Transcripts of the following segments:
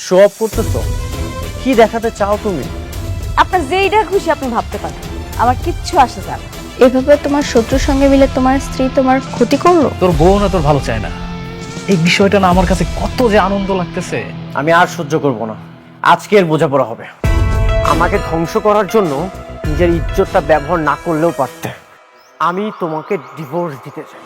Show off করতেছো? কি দেখাতে চাও তুমি? আপনার যেইটা খুশি আপনি ভাবতে পারেন, আমার কিচ্ছু আসে যায় না। এভাবে তোমার শত্রুর সঙ্গে মিলে তোমার স্ত্রী তোমার ক্ষতি করলো। তোর বউ না তোর ভালো চায় না, এই বিষয়টা না আমার কাছে কত যে আনন্দ লাগতেছে। আমি আর সহ্য করব না, আজকের বোঝাপড়া হবে। আমাকে ধ্বংস করার জন্য নিজের ইজ্জতটা ব্যবহার না করলেও পারতে। আমি তোমাকে ডিভোর্স দিতে চাই।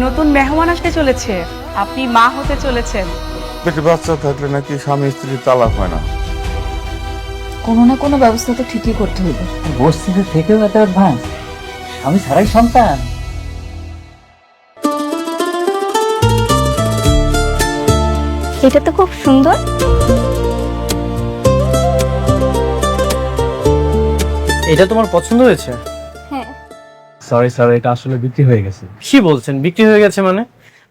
নতুন মেহমান আসতে চলেছে, আপনি মা হতে চলেছেন। পেটে বাচ্চা থাকলে নাকি স্বামী স্ত্রী তালাক হয় না। কোনো না কোনো ব্যবস্থা তো ঠিকই করতে হইবে। বস্তিতে থেকেও এত অ্যাডভান্স, আমি ছাড়াই সন্তান। এটা তো খুব সুন্দর। এটা তোমার পছন্দ হয়েছে? হ্যাঁ। সরি স্যার, এটা আসলে বিক্রি হয়ে গেছে। কি বলছেন বিক্রি হয়ে গেছে মানে?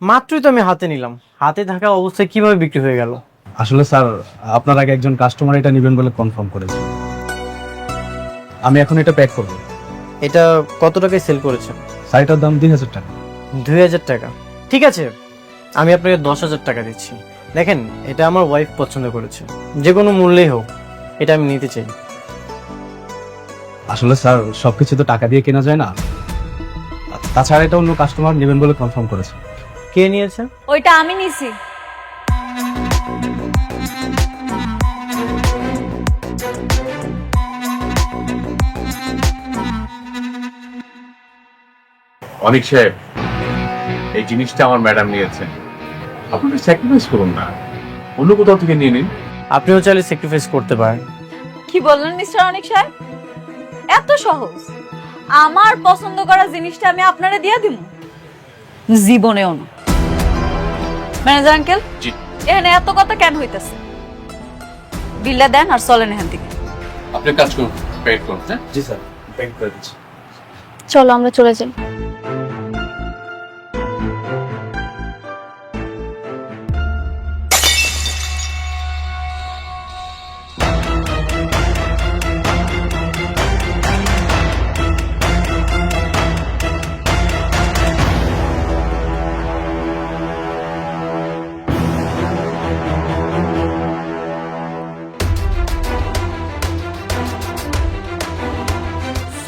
মাত্রই তো আমি হাতে নিলাম, হাতে থাকা অবস্থায় কিভাবে বিক্রি হয়ে গেল? আসলে স্যার, আপনার আগে একজন কাস্টমার এটা নেবেন বলে কনফার্ম করেছে। আমি এখন এটা প্যাক করব। এটা কত টাকায় সেল করেছেন? শাড়িটার দাম 2000 টাকা। 2000 টাকা? ঠিক আছে, আমি আপনাকে 10,000 টাকা দিচ্ছি। দেখেন, এটা আমার ওয়াইফ পছন্দ করেছে, যে কোনো মূল্যেই হোক এটা আমি নিতে চাই। আসলে স্যার, সবকিছু তো টাকা দিয়ে কেনা যায় না, তাছাড়া এটা অন্য কাস্টমার নেবেন বলে কনফার্ম করেছে। কে নিয়েছে? ওইটা আমি নিছি। অনিক সাহেব, এই জিনিসটা আমার ম্যাডাম নিয়েছেন, আপনি স্যাক্রিফাইস করুন না, অন্য কোথাও থেকে নিয়ে নিন। আপনিও চাইলে স্যাক্রিফাইস করতে পারেন। কি বললেন মিস্টার অনিক সাহেব? এত সহজ? আমার পছন্দ করা জিনিসটা আমি আপনারে দিয়ে দিব? জীবনেও না। ম্যানেজার আঙ্কেল, জি। এখানে এত কথা কেন হইতেছে? বিলটা দেন আর চলেন এখান থেকে। আপনি কাজ করুন, পেড করুন। হ্যাঁ, জি স্যার, প্যাক করে দিচ্ছি। চলো আমরা চলে যাই।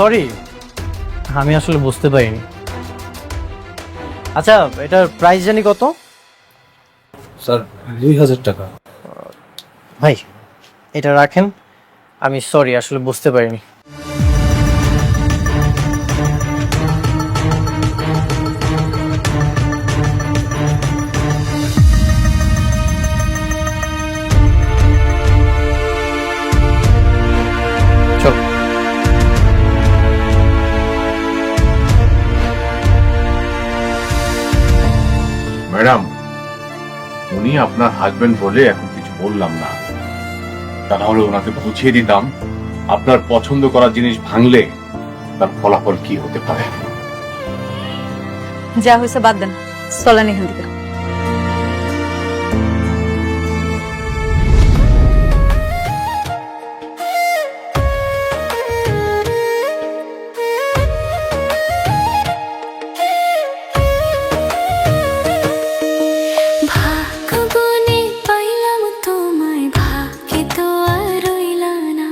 সরি, আমি আসলে বুঝতে পারিনি। আচ্ছা, এটার প্রাইস জানি কত? স্যার 2000 টাকা। ভাই, এটা রাখেন। আমি সরি, আসলে বুঝতে পারিনি। চল। ম্যাডাম, উনি আপনার হাজবেন্ড বলে এখন কিছু বললাম না, তা নাহলে ওনাকে বুঝিয়ে দিতাম আপনার পছন্দ করা জিনিস ভাঙলে তার ফলাফল কি হতে পারে। যা হয়েছে বাদ দেন, চলেন এখান থেকে। ভাগ্যগুনে পাইলাম তোমায়, ভাগ্যে তো আর রইলা না।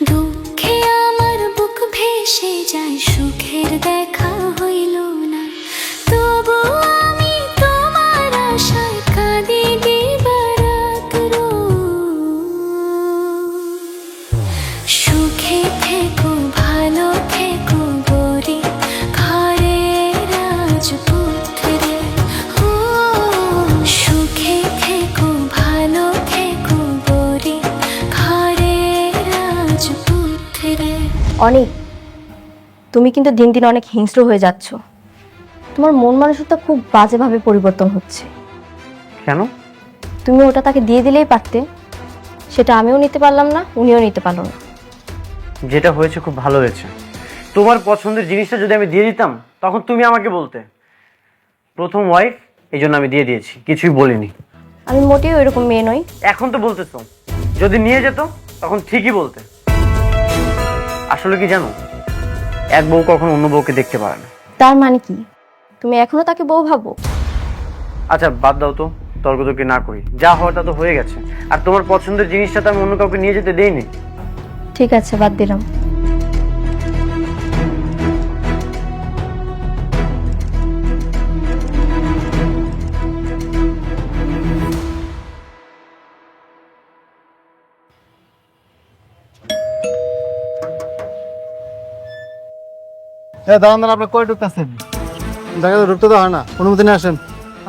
দুঃখে আমার বুক ভেসে যায়, সুখের দেখা হইল না। তবু আমি তোমার আশায় কাঁদি দিবারাত রোজ। সুখে থেকো, ভালো থেকো গরি, ঘরে রাজপুত্রে। ও সুখে থেকো, ভালো থেকো গরি, ঘরে রাজপুত্রে। অনেক, তুমি কিন্তু দিন দিন অনেক হিংস্র হয়ে যাচ্ছ। তোমার মন মানসিকতা খুব বাজেভাবে পরিবর্তন হচ্ছে। কেন? তুমি ওটা তাকে দিয়ে দিলেই পারতে, সেটা আমিও নিতে পারলাম না, উনিও নিতে পারলো না। যেটা হয়েছে খুব ভালো হয়েছে। তোমার পছন্দের জিনিসটা যদি আমি দিয়ে দিতাম, তখন তুমি আমাকে বলতে প্রথম ওয়াইফ, এই জন্য আমি দিয়ে দিয়েছি, কিছুই বলিনি। আমি মোটেও এরকম মেয়ে নই। এখন তো বলতেছো, যদি নিয়ে যেত তখন ঠিকই বলতে। আসলে কি জানো, এক বউ কখনো অন্য বউকে দেখতে পারে না, তার মানে কি তুমি এখনো তাকে বউ ভাবো? আচ্ছা বাদ দাও তো, তর্কতর্কি না করি, যা হওয়ার তা তো হয়ে গেছে। আর তোমার পছন্দের জিনিসটা তো আমি অন্য কাউকে নিয়ে যেতে দেইনি। ঠিক আছে, বাদ দিলাম। দাঁড়ান, আপনি কই ঢুকতেছেন? দেখা ঢুকতে তো হয় না, অনুমতি নিয়ে আসেন।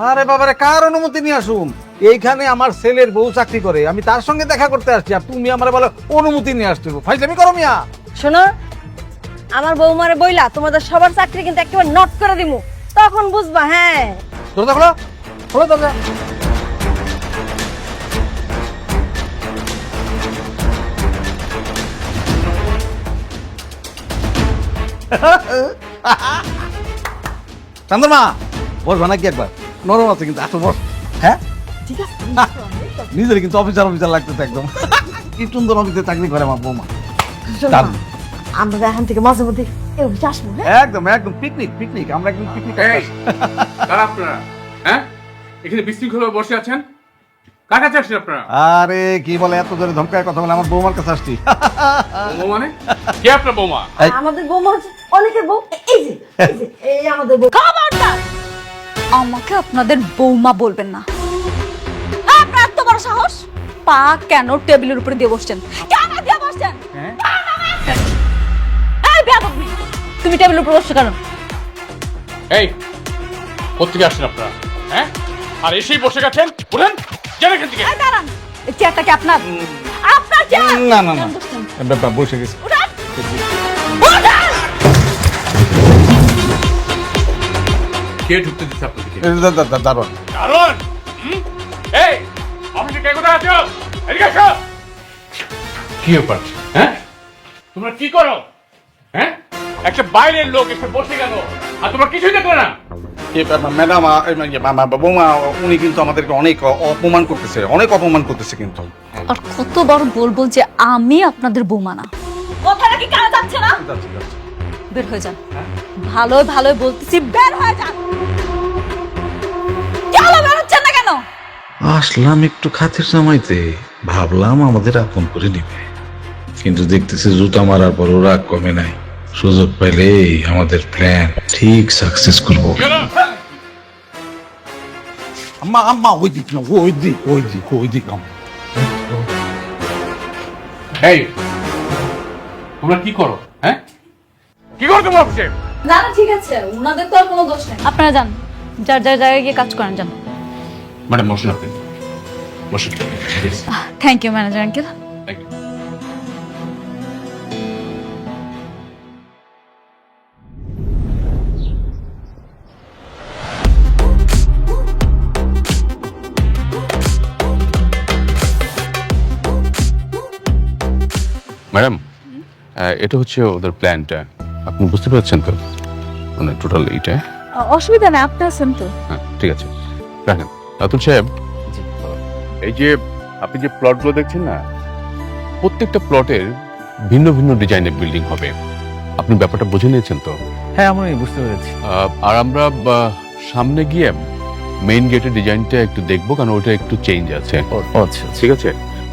আরে বাবারে, কার অনুমতি নিয়ে আসুন? এইখানে আমার ছেলের বউ চাকরি করে, আমি তার সঙ্গে দেখা করতে আসছি, আর তুমি আমার বলো অনুমতি নিয়ে আসতে ফাইজলামি করো মিয়া। শোনো, আমার বৌমারে বইলা তোমাদের সবার চাকরি কিন্তু একেবারে নট করে দিমু, তখন বুঝবা। হ্যাঁ, দরজা খোলো, খোলো দরজা। চন্দ্রমা, বসবা নাকি একবার? নরম আছে কিন্তু, আসল বস। হ্যাঁ ঠিক আছে। নিজের কিন্তু অফিসার অফিসার লাগতেছে একদম। কি সুন্দর অফিসে চাকরি করে আমার বৌমা। দারুণ। আমরা এখান থেকে মাঝে মধ্যে এই অফিসে আসবো। একদম একদম পিকনিক পিকনিক, আমরা একদম পিকনিক। কারা আপনারা? হ্যাঁ, এখানে বিশৃঙ্খল বসে আছেন, কার কাছে আসছেন আপনারা? আরে কি বলে, এত জোরে ধমকায় কথা বলে, আমার বৌমার কাছে আসছি। বৌমা মানে কে? আপনার বৌমা? আমাদের বৌমা হচ্ছে অনেকের বউ। এই আমাদের বউ। খবরদার আমাকে আপনাদের বৌমা বলবেন না। আপনার এত বড় সাহস, পা কেন টেবিলের উপরে দিয়ে বসছেন? কেন দিয়ে বসছেন? এই বেয়াদব মেয়ে, তুমি টেবিলের উপরে বসছো কেন? এই কোত্থেকে আসছেন আপনারা? হ্যাঁ, আর এসেই বসে গেছেন, উঠেন যান এখান থেকে। এই দাঁড়ান, এই চেয়ারটা কি আপনার? আপনার চেয়ার? না না না, বসে গেছি। উঠেন, উঠেন। কে ঢুকতে দিচ্ছে আপনাদেরকে? দারুণ। কারণ এই অফিসে কে কোথায় আছো? এদিকে আসো। কি ব্যাপার? হ্যাঁ, তোমরা কি করো? হ্যাঁ, একটা বাইরের লোক এসে বসে গেল আর তোমরা কিছুই দেখলে না। ম্যাডাম, বৌমা উনি কিন্তু আমাদেরকে অনেক অপমান করতেছে, অনেক অপমান করতেছে কিন্তু। আর কতবার বলবো যে আমি আপনাদের বৌমা না? কথাটা কি কানে যাচ্ছে না? বের হয়ে যান। ভালো ভালো বলতেছি, বের হয়ে যান। কেন বের হচ্ছেন না কেন? আসলাম একটু খাতির জমাইতে, ভাবলাম আমাদের আপন করে নিবে, কিন্তু দেখতেছি জুতা মারার পর রাগ কমে নাই। সুযোগ পাইলে আমাদের প্ল্যান ঠিক সাকসেস করবো। আম্মা আম্মা, ওই দিক না, ওই দিক ওই দিক ওই দিক। এই তোমরা কি করো? হ্যাঁ, কি করো তোমরা অফিসে? না না, ঠিক আছে, ওনাদের তো আর কোনো দোষ নেই। আপনারা যান, যার যার জায়গায় গিয়ে কাজ করেন, যান। ম্যাডাম বসুন, আপনি বসুন। Thank you manager uncle. Thank you. Madam, এটা হচ্ছে ওদের প্ল্যানটা, আপনি বুঝতে পারছেন তো? মানে টোটাল এইটা। অসুবিধা নেই, আপনি আছেন তো। হ্যাঁ ঠিক আছে, রাখেন। রাতুল সাহেব, এই যে আপনি যে প্লটগুলো দেখছেন না, প্রত্যেকটা প্লটের ভিন্ন ভিন্ন ডিজাইনের বিল্ডিং হবে। আপনি ব্যাপারটা বুঝে নিয়েছেন তো? হ্যাঁ, আমি বুঝতে পেরেছি। আর আমরা সামনে গিয়ে মেইন গেটের ডিজাইনটা একটু দেখবো, কারণ ওইটা একটু চেঞ্জ আছে। আচ্ছা, ঠিক আছে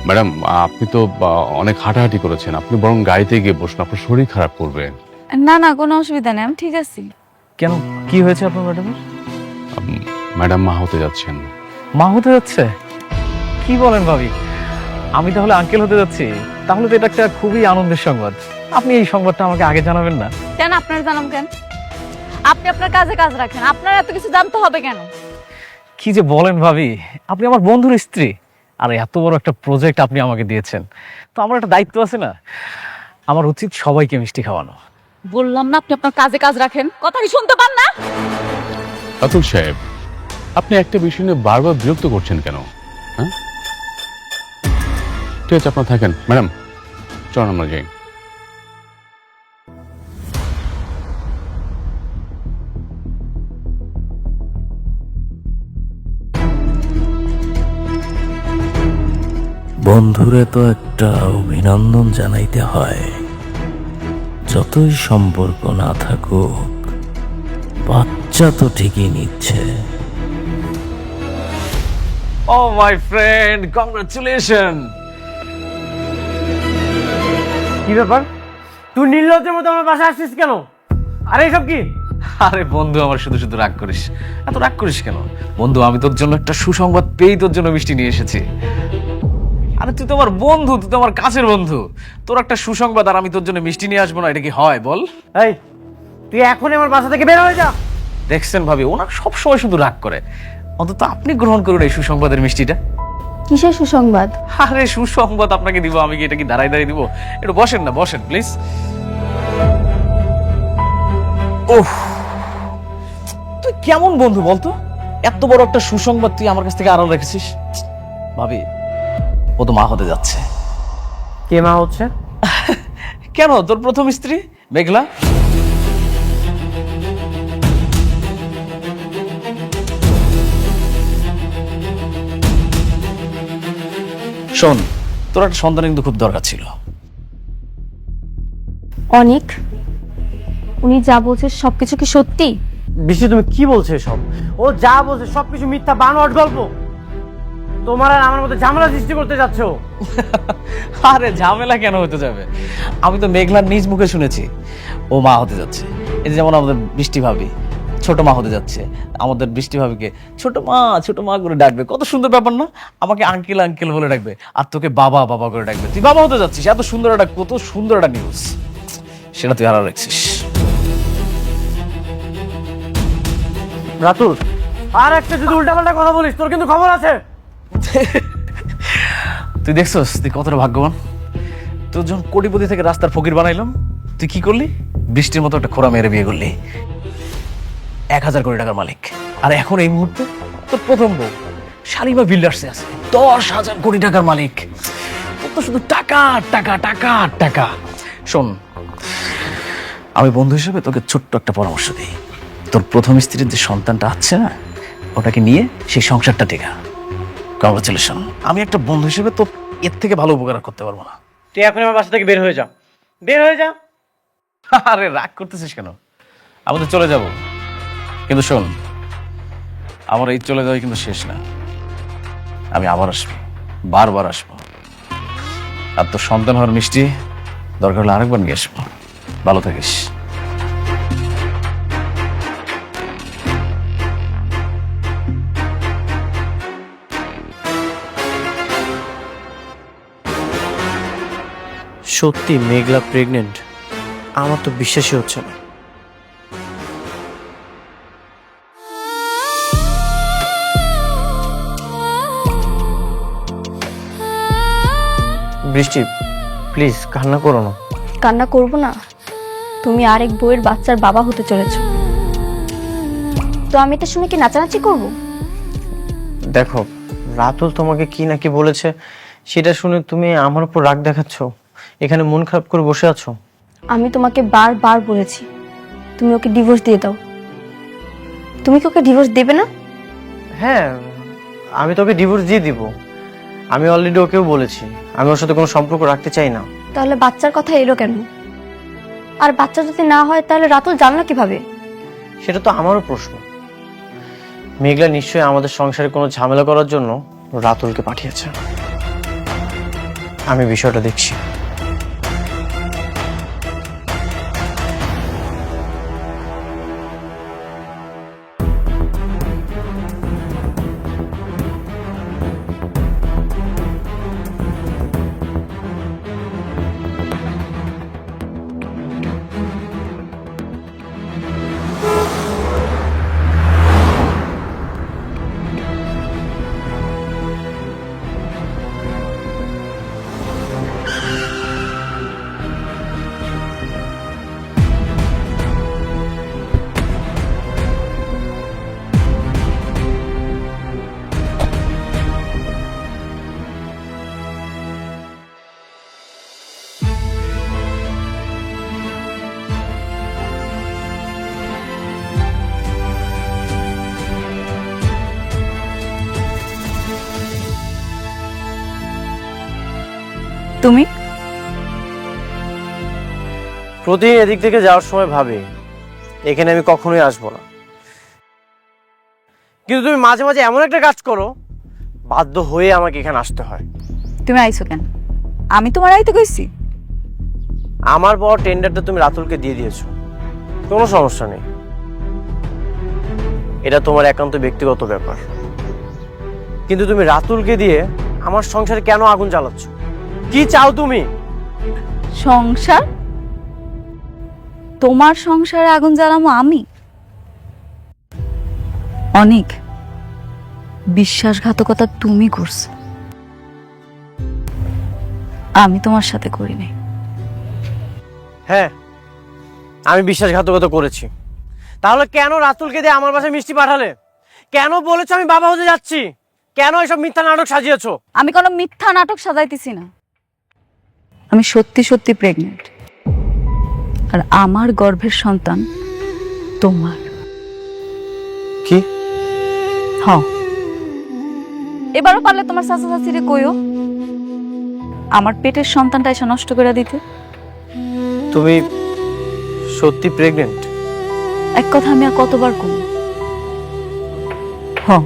ম্যাডাম, আপনি তো অনেক হাঁটাহাঁটি করেছেন, আপনি বরং গাড়িতে গিয়ে বসুন, আপনার শরীর খারাপ করবে। না না, কোনো অসুবিধা নেই, আমি ঠিক আছি। কেন, কি হয়েছে আপনার ম্যাডামের? ম্যাডাম মা হতে যাচ্ছেন। মা হতে যাচ্ছে? কি বলেন ভাবি, আমি তাহলে আঙ্কেল হতে যাচ্ছি? তাহলে তো এটা একটা খুবই আনন্দের সংবাদ। আপনি এই সংবাদটা আমাকে আগে জানাবেন না? কেন আপনার জানাম কেন? আপনি আপনার কাজে কাজ রাখেন, আপনার এত কিছু জানতে হবে কেন? কি যে বলেন ভাবি, আপনি আমার বন্ধুর স্ত্রী, আর এত বড় একটা প্রজেক্ট আপনি আমাকে দিয়েছেন, তো আমার একটা দায়িত্ব আছে না? আমার উচিত সবাইকে মিষ্টি খাওয়ানো। বললাম না আপনি আপনার কাজে কাজ রাখেন, কথা কি শুনতে পান না? রাতুল সাহেব, আপনি একটা বিষয় নিয়ে বারবার বিরক্ত করছেন কেন? হ্যাঁ, ঠিক আছে, আপনার থাকেন। ম্যাডাম চলুন আমরা যাই। বন্ধুরে তো একটা অভিনন্দন জানাইতে হয়, যতই সম্পর্ক না থাকুক, বাচ্চা তো ঠিকই নিচ্ছে। ও মাই ফ্রেন্ড, কংগ্রাচুলেশন। কি ব্যাপার, তুই নির্লজ্জের মতো আমার বাসায় আসছিস কেন? আরে এসব কি? আরে বন্ধু, আমার শুধু শুধু রাগ করিস, এত রাগ করিস কেন বন্ধু? আমি তোর জন্য একটা সুসংবাদ পেয়েই তোর জন্য মিষ্টি নিয়ে এসেছি। আরে তুই তো আমার বন্ধু, তুই তো আমার কাছের বন্ধু, তোর একটা সুসংবাদ আর আমি তোর জন্য মিষ্টি নিয়ে আসবো না, এটা কি হয় বল? এই, তুই এখনই আমার বাসা থেকে বের হয়ে যা। দেখছেন ভাবি, ওনার সবসময় শুধু রাগ করে, অন্তত আপনি গ্রহণ করুন এই সুসংবাদের মিষ্টিটা। কিসের সুসংবাদ? আরে সুসংবাদ আপনাকে দিব, আমি কি এটা কি দাঁড়াই দাঁড়িয়ে দিব? একটু বসেন না, বসেন প্লিজ। ওহ, তুই কেমন বন্ধু বলতো? এত বড় একটা সুসংবাদ তুই আমার কাছ থেকে আড়াল রেখেছিস। ভাবি, ও তো মা হতে যাচ্ছে। কে মা হচ্ছে? কেন, তোর প্রথম স্ত্রী মেঘলা। শোন, তোর একটা সন্তান কিন্তু খুব দরকার ছিল। অনেক, উনি যা বলছে সবকিছু কি সত্যি? বৃষ্টি, তুমি কি বলছো এসব? ও যা বলছে সবকিছু মিথ্যা, বানোয়াট গল্প। তোমার আর আমার মধ্যে ঝামেলা সৃষ্টি করতে যাচ্ছ। আরে ঝামেলা কেন হতে যাবে? আমি তো মেঘলার নিজ মুখে শুনেছি ও মা হতে যাচ্ছে। এই যেমন আমাদের বৃষ্টি ভাবি ছোট মা হতে যাচ্ছে, আমাদের বৃষ্টি ভাবিকে ছোট মা করে ডাকবে। কত সুন্দর ব্যাপার না? আমাকে আঙ্কেল আঙ্কেল বলে ডাকবে, আর তোকে বাবা বাবা করে ডাকবে। তুই বাবা হতে যাচ্ছিস, এত সুন্দর একটা, কত সুন্দর একটা নিউজ, সেটা তুই হারা রাখছিস। রাতুল, আর একটা যদি উল্টাপাল্টা কথা বলিস তোর কিন্তু খবর আছে। তুই দেখছস তুই কতটা ভাগ্যবান? তোর যখন কোটিপতি থেকে রাস্তার ফকির বানাইলাম, তুই কি করলি? বৃষ্টির মতো একটা খোড়া মেরে বিয়ে করলি, 1000 কোটি টাকার মালিক। আর এখন এই মুহূর্তে তোর প্রথম বউ শালিমা বিল্ডার্সে আছে 10,000 কোটি টাকার মালিক। তোর তো শুধু টাকা টাকা টাকা টাকা। শোন, আমি বন্ধু হিসেবে তোকে ছোট্ট একটা পরামর্শ দিই। তোর প্রথম স্ত্রীর যে সন্তানটা আছে না, ওটাকে নিয়ে সেই সংসারটা টেকা। কংগ্রাচুলেশন। আমি একটা বন্ধু হিসেবে তো এর থেকে ভালো উপকার করতে পারবো না। তুই এখন আমার বাসা থেকে বের হয়ে যা, বের হয়ে যা। আরে রাগ করতেছিস কেন? আমাদের চলে যাব, কিন্তু শোন, আমার এই চলে যাওয়াই কিন্তু শেষ না। আমি আবার আসবো, বারবার আসবো। আর তোর সন্তান হওয়ার মিষ্টি দরকার হলে আরেকবার নিয়ে আসবো। ভালো থাকিস। সত্যি মেঘলা প্রেগনেন্ট? আমার তো বিশ্বাসই হচ্ছে না। বৃষ্টি, প্লিজ কান্না করো না। কান্না করব না? তুমি আরেক বউয়ের বাচ্চার বাবা হতে চলেছো, তো আমি এটা শুনে কি নাচানাচি করব? দেখো, রাতুল তোমাকে কি নাকি বলেছে, সেটা শুনে তুমি আমার উপর রাগ দেখাচ্ছ, এখানে মন খারাপ করে বসে আছো। আমি তোমাকে বারবার বলেছি তুমি ওকে ডিভোর্স দিয়ে দাও। তুমি কি ওকে ডিভোর্স দেবে না? হ্যাঁ, আমি তোকে ডিভোর্স দিয়ে দিব। আমি অলরেডি ওকেও বলেছি আমি ওর সাথে কোনো সম্পর্ক রাখতে চাই না। তাহলে বাচ্চার কথা এলো কেন? আর বাচ্চা যদি না হয় তাহলে রাতুল জানলো কিভাবে? সেটা তো আমারও প্রশ্ন। মেঘলা নিশ্চয়ই আমাদের সংসারে কোনো ঝামেলা করার জন্য রাতুলকে পাঠিয়েছে। আমি বিষয়টা দেখছি। তুমি প্রতিদিন এদিক থেকে যাওয়ার সময় ভাবি এখানে আমি কখনোই আসবো না। কিন্তু তুমি মাঝে মাঝে এমন একটা কাজ করো, বাধ্য হয়ে আমাকে এখানে আসতে হয়। তুমি আইছো কেন? আমি তোমার আইতে কইছি? আমার বড় টেন্ডারটা তুমি রাতুলকে দিয়ে দিয়েছো, কোনো সমস্যা নেই, এটা তোমার একান্ত ব্যক্তিগত ব্যাপার। কিন্তু তুমি রাতুলকে দিয়ে আমার সংসারে কেন আগুন জ্বালাচ্ছ? কি চাও তুমি? সংসার? তোমার সংসারে আগুন জ্বালামো আমি? অনেক বিশ্বাসঘাতকতা তুমি করছো, আমি তোমার সাথে করি নাই। হ্যাঁ, আমি বিশ্বাসঘাতকতা করেছি। তাহলে কেন রাতুলকে দিয়ে আমার বাসায় মিষ্টি পাঠালে? কেন বলেছো আমি বাবা হতে যাচ্ছি? কেন এসব মিথ্যা নাটক সাজিয়েছো? আমি কোনো মিথ্যা নাটক সাজাইতেছি না, আমি সত্যি সত্যি প্রেগনেন্ট, আর আমার গর্ভের সন্তান তোমার। কি? হ্যাঁ, এবারও পারলে তোমার চাচা চাচিরে কইও আমার পেটের সন্তানটা এসে নষ্ট করে দিতে। তুমি সত্যি প্রেগনেন্ট? এক কথা আমি আর কতবার কই? হ্যাঁ,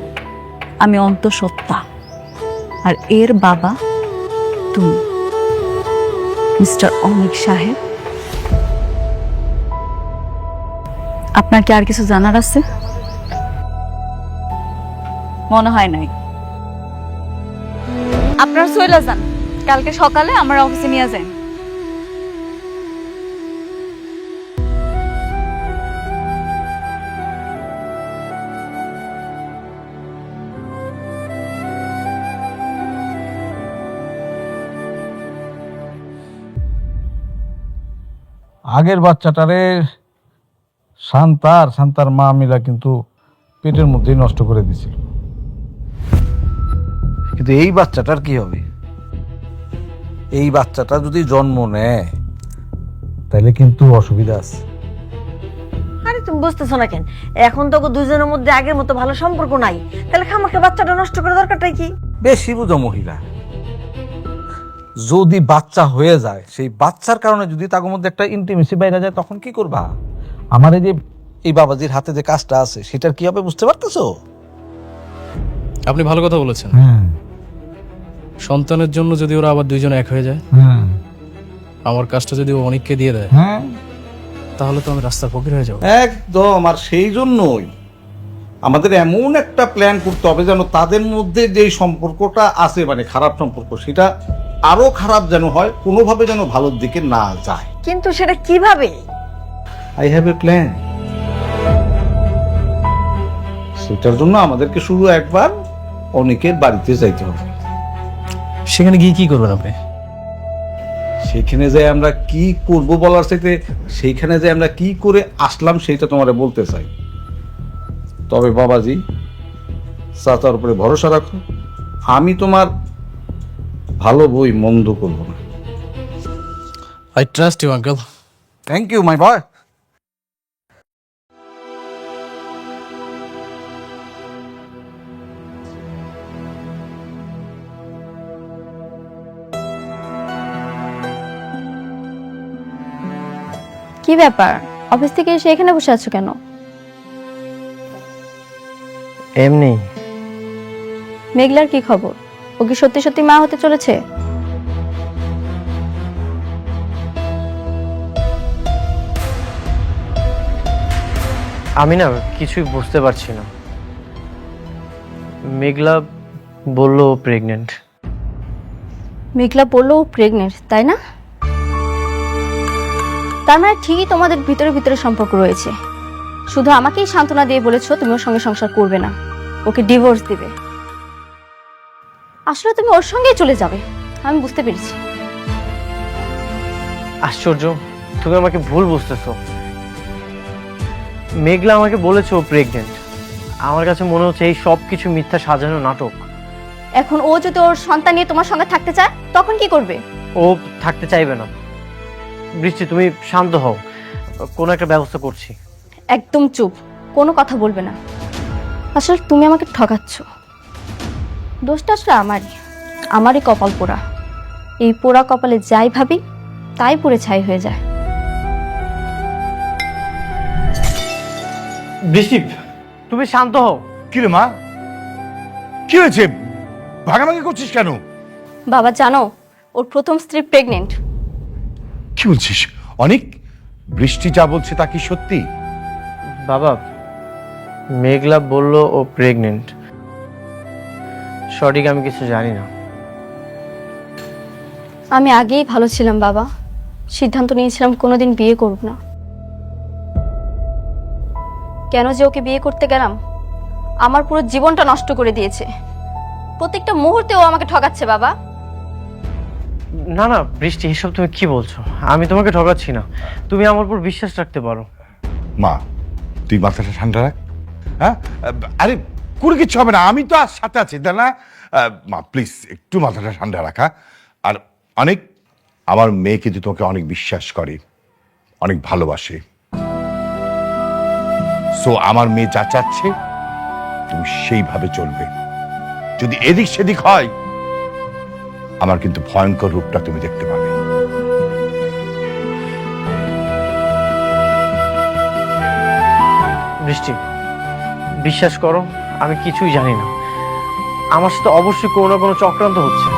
আমি অন্তঃসত্ত্বা, আর এর বাবা তুমি, মিস্টার অনিক সাহেব। আপনার কি আর কিছু জানার আছে? মনে হয় নাই। আপনার চলে যান, কালকে সকালে আমার অফিসে নিয়ে যান। আগের বাচ্চাটারে শান্তার মা মিলা কিন্তু পেটের মধ্যেই নষ্ট করে দিছিল, কিন্তু এই বাচ্চাটার কি হবে? এই বাচ্চাটা যদি জন্ম নেয় তাহলে কিন্তু অসুবিধা আছে। আরে তুমি বুঝতেছো না কেন? এখন তো দুজনের মধ্যে আগের মতো ভালো সম্পর্ক নাই, তাহলে খামাকে বাচ্চাটা নষ্ট করে দরকারটাই কি? বেশি বুঝো মহিলা। যদি বাচ্চা হয়ে যায়, সেই বাচ্চার কারণে যদি তার মধ্যে একটা ইন্টিমেসি বাইরে যায়, তখন কি করবা? আমার এই যে এই বাবাজির হাতে যে কাজটা আছে, সেটার কি হবে বুঝতে পারতেছো? আপনি ভালো কথা বলেছেন। সন্তানের জন্য যদি ওরা আবার দুইজন এক হয়ে যায়, আমার কাজটা যদি ও অনেককে দিয়ে দেয়, তাহলে তো আমি রাস্তার ফকির হয়ে যাবো। একদম। আর সেই জন্যই আমাদের এমন একটা প্ল্যান করতে হবে যেন তাদের মধ্যে যে সম্পর্কটা আছে, মানে খারাপ সম্পর্ক, সেটা আরো খারাপ যেন হয়, কোনোভাবে যেন ভালোর দিকে না যায়। কিন্তু সেটা কিভাবে? I have a plan. সেটার জন্য আমাদেরকে শুধু একবার অনেকের বাড়িতে যাইতে হবে। সেখানে গিয়ে কি করবেন আপনি? সেখানে যে আমরা কি করব বলার চাইতে সেইখানে যে আমরা কি করে আসলাম সেটা তোমারে বলতে চাই। তবে বাবাজি, চাচার উপরে ভরসা রাখো, আমি তোমার ভালো বই মন্দ করব না। I trust you uncle. Thank you my boy. কি ব্যাপার, অফিস থেকে এসে এখানে বসে আছো কেন? এমনি। মেঘলার কি খবর? ও কি সত্যি সত্যি মা হতে চলেছে? আমি না কিছুই বুঝতে পারছি না। মেঘলা বলল প্রেগনেন্ট। মেঘলা বললো ও প্রেগনেন্ট, তাই না? তার মানে ঠিকই তোমাদের ভিতরে ভিতরে সম্পর্ক রয়েছে। শুধু আমাকেই সান্ত্বনা দিয়ে বলেছো তুমি ওর সঙ্গে সংসার করবে না, ওকে ডিভোর্স দিবে। আসলে তুমি ওর সঙ্গেই চলে যাবে, আমি বুঝতে পেরেছি। আশ্চর্য, তুমি আমাকে ভুল বুঝতেছো। মেঘলা আমাকে বলেছে ও প্রেগনেন্ট। আমার কাছে মনে হচ্ছে এই সব কিছু মিথ্যা সাজানো নাটক। এখন ও যদি ওর সন্তান নিয়ে তোমার সঙ্গে থাকতে চায়, তখন কি করবে? ও থাকতে চাইবে না। বৃষ্টি, তুমি শান্ত হও, কোনো একটা ব্যবস্থা করছি। একদম চুপ, কোনো কথা বলবে না। আসলে তুমি আমাকে ঠকাচ্ছ। দোষটা আসলে আমারই কপাল পোড়া। এই পোড়া কপালে যাই ভাবি তাই পুড়ে ছাই হয়ে যায়। বৃষ্টি, তুমি শান্ত হও। কি রে মা, কি হয়েছে? ভাগাভাগি করছিস কেন? বাবা জানো, ওর প্রথম স্ত্রী প্রেগনেন্ট। কি বলছিস? অনেক বৃষ্টি যা বলছে তা কি সত্যি? বাবা, মেঘলা বলল ও প্রেগনেন্ট। সঠিক আমি কিছু জানি না। আমি আগেই ভালো ছিলাম বাবা, সিদ্ধান্ত নিয়েছিলাম কোনোদিন বিয়ে করব না। কেন যে ওকে বিয়ে করতে গেলাম, আমার পুরো জীবনটা নষ্ট করে দিয়েছে। প্রত্যেকটা মুহূর্তে ও আমাকে ঠকাচ্ছে বাবা। না না বৃষ্টি, এসব তুমি কি বলছো? আমি তোমাকে ঠকাচ্ছি না, তুমি আমার উপর বিশ্বাস রাখতে পারো। মা, তুই মাথাটা ঠান্ডা রাখ। হ্যাঁ, আরে কোনো কিছু হবে না, আমি তো আর সাথে আছি, তাই না? মা প্লিজ একটু মাথাটা ঠান্ডা রাখা। আর অনেক, আমার মেয়ে কিন্তু তোমাকে অনেক বিশ্বাস করে, অনেক ভালোবাসে। সো আমার মেয়ে যা চাচ্ছে তুমি সেইভাবে চলবে। যদি এদিক সেদিক হয়, আমার কিন্তু ভয়ঙ্কর রূপটা তুমি দেখতে পাবে। বৃষ্টি, বিশ্বাস করো আমি কিছুই জানি না। আমার সাথে অবশ্যই কোনো না কোনো চক্রান্ত হচ্ছে।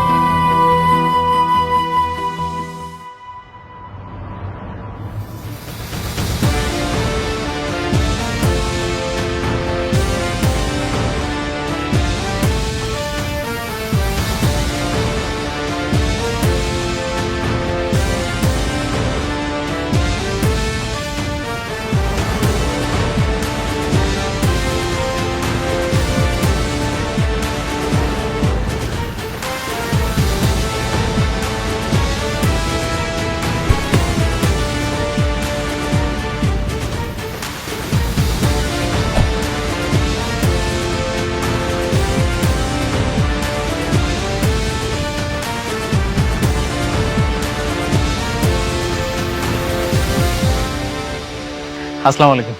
আসসালামু আলাইকুম।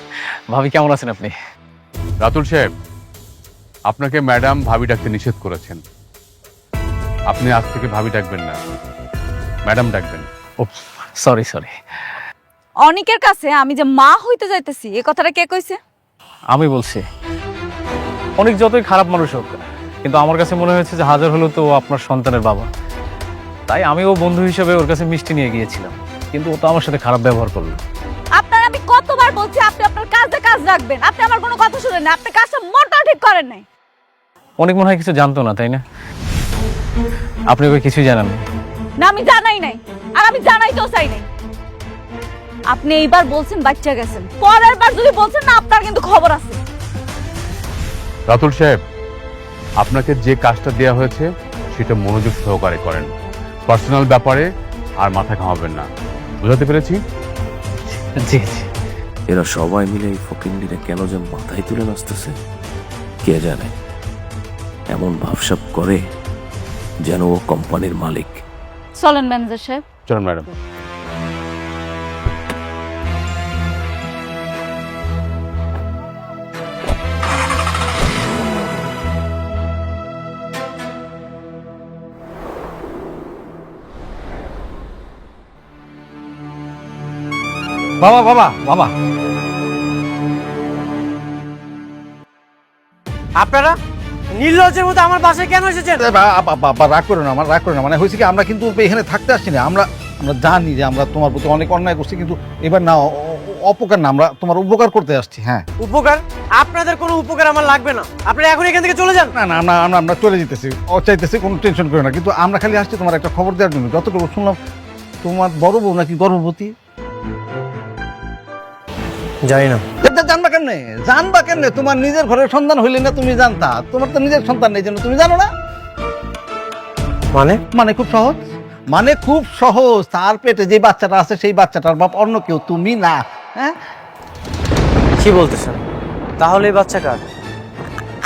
ভাবি কেমন আছেন আপনি? রাতুল সাহেব, আপনাকে ম্যাডাম ভাবি ডাকতে নিষেধ করেছেন। আপনি আজ থেকে ভাবি ডাকবেন না, ম্যাডাম ডাকবেন। ও সরি সরি। অনেকের কাছে আমি যে মা হইতে যাইতেছি, এ কথাটা কে কইছে? আমি বলছি। অনেক যতই খারাপ মানুষ হোক, কিন্তু আমার কাছে মনে হয়েছে যে হাজার হলেও তো ও আপনার সন্তানের বাবা। তাই আমি ও বন্ধু হিসেবে ওর কাছে মিষ্টি নিয়ে গিয়েছিলাম, কিন্তু ও তো আমার সাথে খারাপ ব্যবহার করলো। আপনার আমি কতবার বলছি আপনি আপনার কাজে কাজ রাখবেন, আপনি আমার কোনো কথা শুনেন না। আপনি কাজটা মোটেও ঠিক করেন নাই। অনেক মনে হয় কিছু জানতো না, তাই না? আপনি ওকে কিছুই জানান না? না, আমি জানাই নাই, আর আমি জানাইতেও চাই নাই। আপনি এইবার বলছেন বাচ্চা গেছেন, পরের বার যদি বলছেন না, আপনার কিন্তু খবর আছে। রাতুল সাহেব, আপনাকে যে কাজটা দেওয়া হয়েছে সেটা মনোযোগ সহকারে করেন। পার্সোনাল ব্যাপারে আর মাথা ঘামাবেন না। বুঝাতে পেরেছি? জি জি। এরা সবাই মিলে এই ফকিন্ডিরে কেন যে মাথায় তুলে নাচতেছে কে জানে। এমন ভাবসাব করে যেন ও কোম্পানির মালিক। চলেন ম্যানেজার সাহেব। চলুন ম্যাডাম। বাবা বাবা বাবা, আপনারা নির্লজ্জের মতো আমার বাসায় কেন এসেছেন? রাগ করো না, আমার রাগ করো না। মানে হয়েছে কি, আমরা কিন্তু এখানে থাকতে আসছি না। আমরা জানি যে আমরা তোমার প্রতি অনেক অন্যায় করছি, কিন্তু এবার না, অপকার না, আমরা তোমার উপকার করতে আসছি। হ্যাঁ, উপকার? আপনাদের কোনো উপকার আমার লাগবে না, আপনারা এখন এখান থেকে চলে যান। না না, আমরা চলে যেতেছি, চাইতেছি, কোনো টেনশন করো না। কিন্তু আমরা খালি আসছি তোমার একটা খবর দেওয়ার জন্য। যতটুকু শুনলাম তোমার বড় বউ নাকি গর্ভবতী। জানি না। জানবা কেন? তোমার নিজের ঘরের সন্তান হইলে না তুমি জানতা? তোমার তো নিজের সন্তান নেই, জন্য তুমি জানো না। মানে খুব সহজ, মানে খুব সহজ। তার পেটে যে বাচ্চাটা আছে সেই বাচ্চাটার বাপ অন্য কেউ, তুমি না। হ্যাঁ, কি বলতেছেন? তাহলে এই বাচ্চা কার?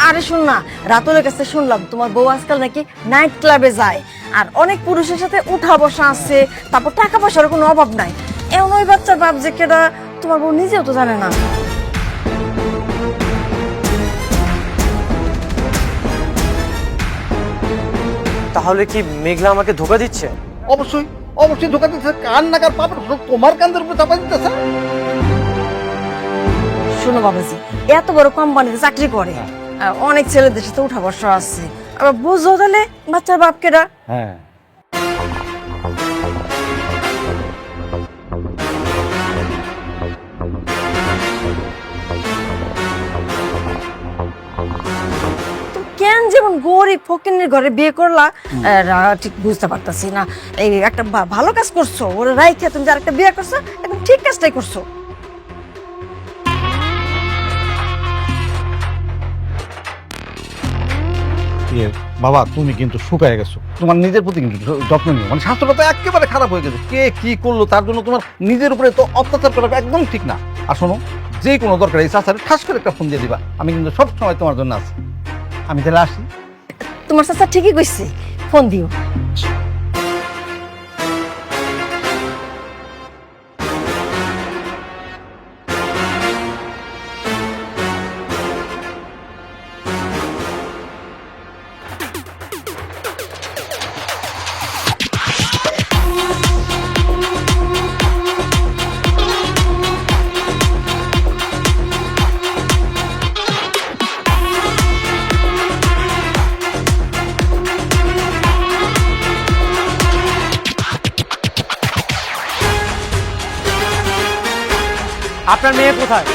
আরে শুন না, রাতুলের কাছে শুনলাম তোমার বউ আজকাল নাকি নাইট ক্লাবে যায়, আর অনেক পুরুষের সাথে উঠা বসা আছে, তারপর টাকা পয়সার কোনো অভাব নাই। এমন ওই বাচ্চার বাপ যে কেডা তোমার বউ নিজেও তো জানে না। তাহলে কি মেঘলা আমাকে ধোকা দিচ্ছে? অবশ্যই অবশ্যই ধোকা দিচ্ছে। কান নাকার পাপের তোমার কান্দের উপরে চাপা দিতেছে। শোনো বাবাজি, এত বড় কোম্পানিতে চাকরি করে, অনেক ছেলেদের সাথে উঠা বসা আছে। আবার বুঝো তাহলে বাচ্চার বাপকেরা। হ্যাঁ কেন যেমন গরিব ফকিনের ঘরে বিয়ে করলা ঠিক বুঝতে পারতাছি না। এই একটা ভালো কাজ করছো, ওরা রাইখে তুমি যে আরেকটা বিয়ে করছো, একদম ঠিক কাজটাই করছো। বাবা তুমি কিন্তু শুকায় গেছো, তোমার নিজের প্রতি কিন্তু যত্ন নিও। মানে স্বাস্থ্যটা তো একেবারে খারাপ হয়ে গেছে, কে কি করলো তার জন্য তোমার নিজের উপরে তো অত্যাচার করা একদম ঠিক না। আর শোনো, যে কোনো দরকার এই চাচারে ঠাস করে একটা ফোন দিয়ে দিবা, আমি কিন্তু সব সময় তোমার জন্য আছি। আমি তাহলে আসি। তোমার চাচা ঠিকই কইছে, ফোন দিও। আপনার মেয়ে কোথায়?